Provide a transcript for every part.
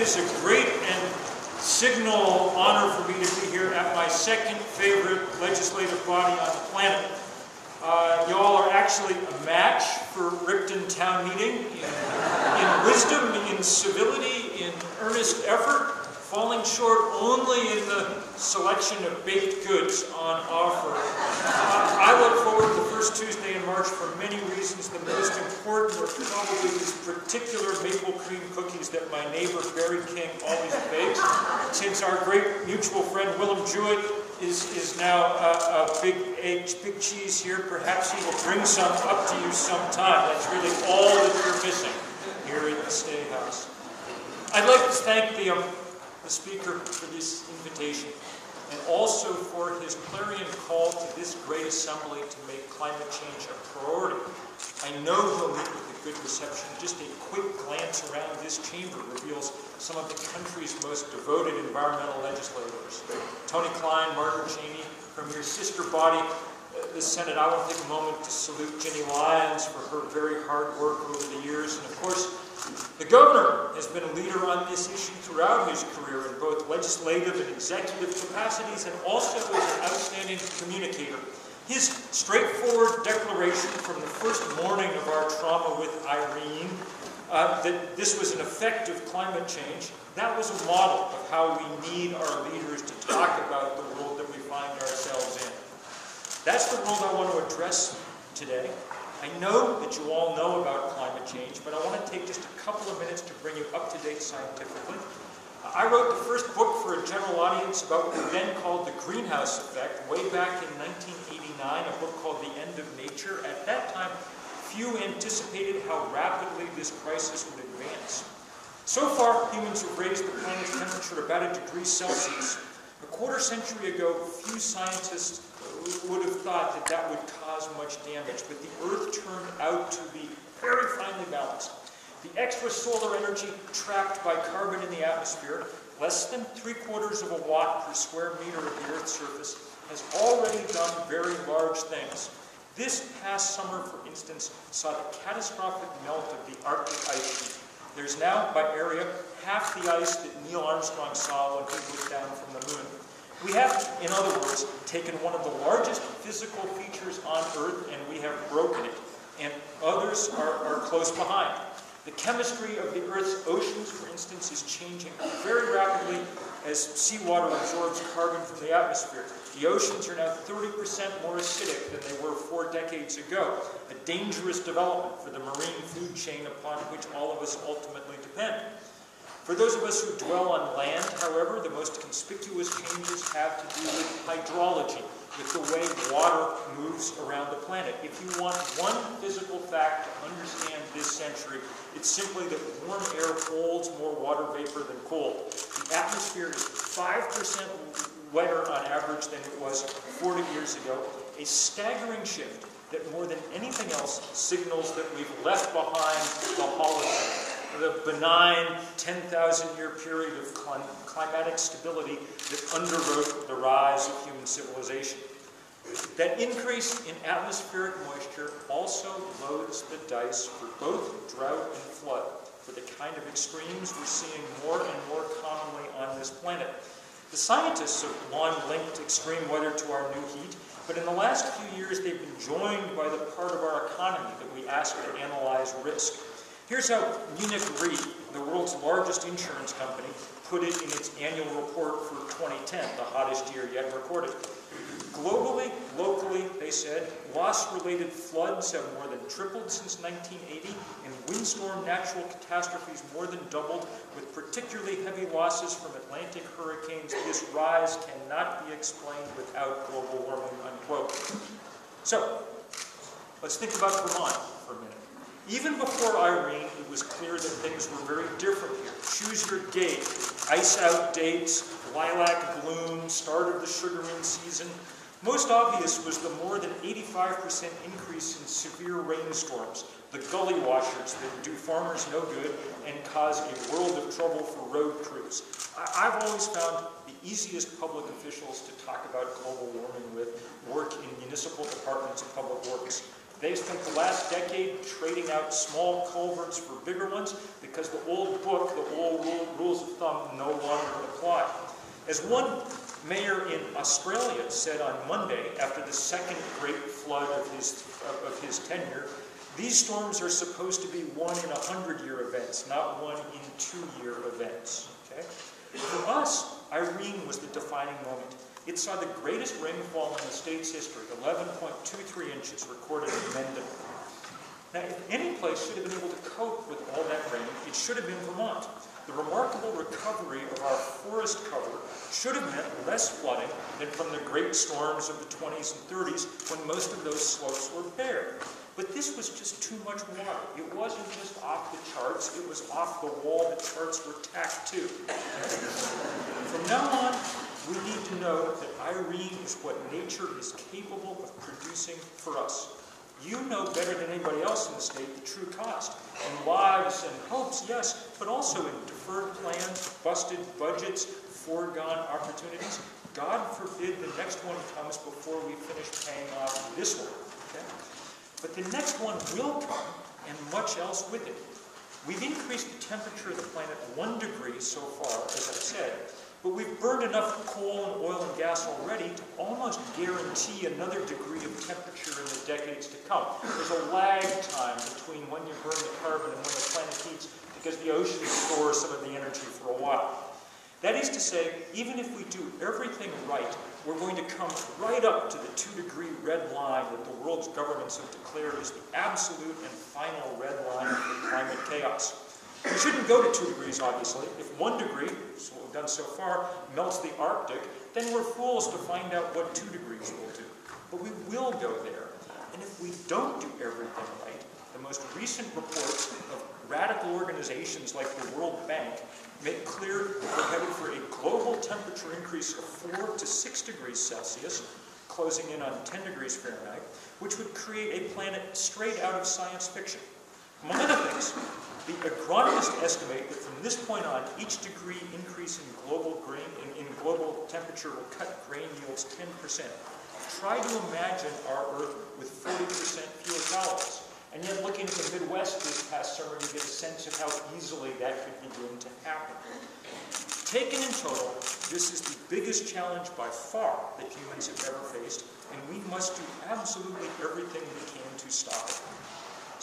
is a great and signal honor for me to be here at my second favorite legislative body on the planet. Y'all are actually a match for Ripton Town Meeting in wisdom, in civility, in earnest effort, falling short only in the selection of baked goods on offer. I look forward to the first Tuesday in March for many reasons. The most important are probably these particular maple cream cookies that my neighbor Barry King always bakes. Since our great mutual friend Willem Jewett is now a big cheese here, perhaps he will bring some up to you sometime. That's really all that you're missing here at the State House. I'd like to thank the Speaker for this invitation, and also for his clarion call to this great assembly to make climate change a priority. I know he'll meet with a good reception. Just a quick glance around this chamber reveals some of the country's most devoted environmental legislators. Tony Klein, Margaret Cheney, from your sister body, the Senate. I want to take a moment to salute Ginny Lyons for her very hard work over the years, and of course, the governor has been a leader on this issue throughout his career in both legislative and executive capacities, and also as an outstanding communicator. His straightforward declaration from the first morning of our trauma with Irene, that this was an effect of climate change, that was a model of how we need our leaders to talk about the world that we find ourselves in. That's the world I want to address today. I know that you all know about climate change, but I want to take just a couple of minutes to bring you up to date scientifically. I wrote the first book for a general audience about what we then called the greenhouse effect way back in 1989, a book called The End of Nature. At that time, few anticipated how rapidly this crisis would advance. So far, humans have raised the planet's temperature about 1 degree Celsius. A quarter century ago, few scientists would have thought that that would cause much damage, but the Earth turned out to be very finely balanced. The extra solar energy trapped by carbon in the atmosphere, less than 3/4 of a watt per square meter of the Earth's surface, has already done very large things. This past summer, for instance, saw the catastrophic melt of the Arctic ice sheet. There's now, by area, half the ice that Neil Armstrong saw when he looked down from the moon. We have, in other words, taken one of the largest physical features on Earth and we have broken it, and others are close behind. The chemistry of the Earth's oceans, for instance, is changing very rapidly as seawater absorbs carbon from the atmosphere. The oceans are now 30% more acidic than they were 4 decades ago, a dangerous development for the marine food chain upon which all of us ultimately depend. For those of us who dwell on land, however, the most conspicuous changes have to do with hydrology, with the way water moves around the planet. If you want one physical fact to understand this century, it's simply that warm air holds more water vapor than cold. The atmosphere is 5% wetter on average than it was 40 years ago, a staggering shift that more than anything else signals that we've left behind the Holocene, the benign 10,000-year period of climatic stability that underwrote the rise of human civilization. That increase in atmospheric moisture also loads the dice for both drought and flood, for the kind of extremes we're seeing more and more commonly on this planet. The scientists have long linked extreme weather to our new heat, but in the last few years they've been joined by the part of our economy that we ask to analyze risk. Here's how Munich Re, the world's largest insurance company, put it in its annual report for 2010, the hottest year yet recorded. Globally, locally, they said, loss-related floods have more than tripled since 1980, and windstorm natural catastrophes more than doubled, with particularly heavy losses from Atlantic hurricanes. This rise cannot be explained without global warming, unquote. So, let's think about Vermont for a minute. Even before Irene, it was clear that things were very different here. Choose your date. Ice out dates, lilac bloom, start of the sugaring season. Most obvious was the more than 85% increase in severe rainstorms, the gully washers that do farmers no good and cause a world of trouble for road crews. I've always found the easiest public officials to talk about global warming with work in municipal departments of public works. They spent the last decade trading out small culverts for bigger ones because the old book, the old rules of thumb, no longer apply. As one mayor in Australia said on Monday, after the second great flood of his tenure, these storms are supposed to be 1 in 100-year events, not 1 in 2-year events. Okay? For us, Irene was the defining moment. It saw the greatest rainfall in the state's history, 11.23 inches recorded in Mendon. Now, if any place should have been able to cope with all that rain, it should have been Vermont. The remarkable recovery of our forest cover should have meant less flooding than from the great storms of the 20s and 30s when most of those slopes were bare. But this was just too much water. It wasn't just off the charts, it was off the wall the charts were tacked to. From now on, we need to know that Irene is what nature is capable of producing for us. You know better than anybody else in the state the true cost. In lives and hopes, yes, but also in deferred plans, busted budgets, foregone opportunities. God forbid the next one comes before we finish paying off this one. Okay? But the next one will come, and much else with it. We've increased the temperature of the planet 1 degree so far, as I've said, but we've burned enough coal and oil and gas already to almost guarantee another degree of temperature in the decades to come. There's a lag time between when you burn the carbon and when the planet heats because the ocean stores some of the energy for a while. That is to say, even if we do everything right, we're going to come right up to the 2-degree red line that the world's governments have declared as the absolute and final red line for climate chaos. We shouldn't go to 2 degrees, obviously. If 1 degree, which is what we've done so far, melts the Arctic, then we're fools to find out what 2 degrees will do. But we will go there. And if we don't do everything right, the most recent reports of radical organizations like the World Bank make clear that we're headed for a global temperature increase of 4 to 6 degrees Celsius, closing in on 10 degrees Fahrenheit, which would create a planet straight out of science fiction. Among other things, the agronomists estimate that from this point on, each degree increase in global temperature will cut grain yields 10%. Try to imagine our Earth with 40% fewer calories. And yet, looking at the Midwest this past summer, you get a sense of how easily that could begin to happen. Taken in total, this is the biggest challenge by far that humans have ever faced, and we must do absolutely everything we can to stop it.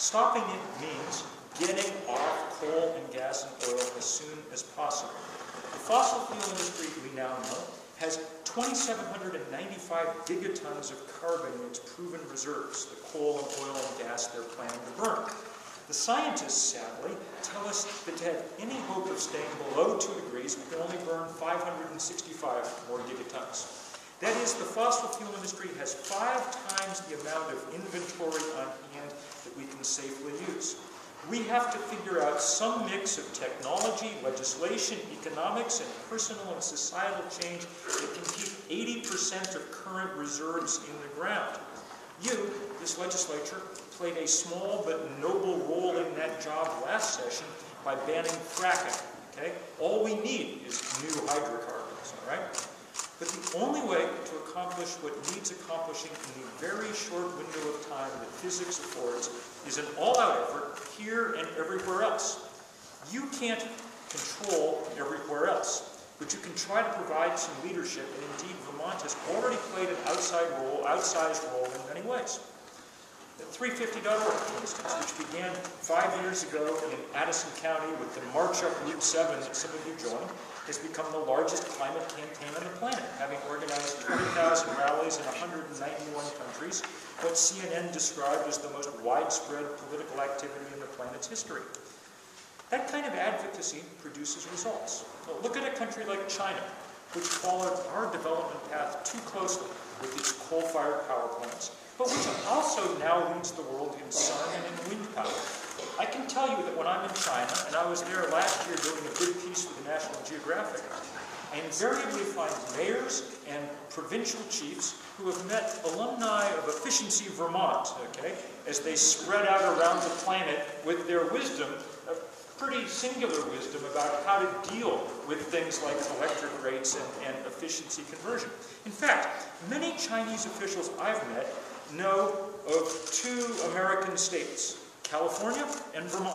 Stopping it means getting off coal and gas and oil as soon as possible. The fossil fuel industry, we now know, has 2,795 gigatons of carbon in its proven reserves, the coal and oil and gas they're planning to burn. The scientists, sadly, tell us that to have any hope of staying below 2 degrees, we can only burn 565 more gigatons. That is, the fossil fuel industry has 5 times the amount of inventory on hand that we can safely use. We have to figure out some mix of technology, legislation, economics, and personal and societal change that can keep 80% of current reserves in the ground. You, this legislature, played a small but noble role in that job last session by banning fracking. Okay? All we need is new hydrocarbons, all right? But the only way to accomplish what needs accomplishing in the very short window of time that physics affords is an all-out effort here and everywhere else. You can't control everywhere else, but you can try to provide some leadership, and indeed Vermont has already played an outsized role in many ways. The 350.org, for instance, which began 5 years ago in Addison County with the March Up Route 7 that some of you joined, has become the largest climate campaign on the planet, having organized 20,000 rallies in 191 countries, what CNN described as the most widespread political activity in the planet's history. That kind of advocacy produces results. Well, look at a country like China, which followed our development path too closely with its coal-fired power plants, but which also now leads the world in sun and in wind power. I can tell you that when I'm in China, and I was there last year doing a big piece for the National Geographic, I invariably find mayors and provincial chiefs who have met alumni of Efficiency Vermont, okay, as they spread out around the planet with their wisdom, a pretty singular wisdom about how to deal with things like electric rates and efficiency conversion. In fact, many Chinese officials I've met know of two American states, California and Vermont.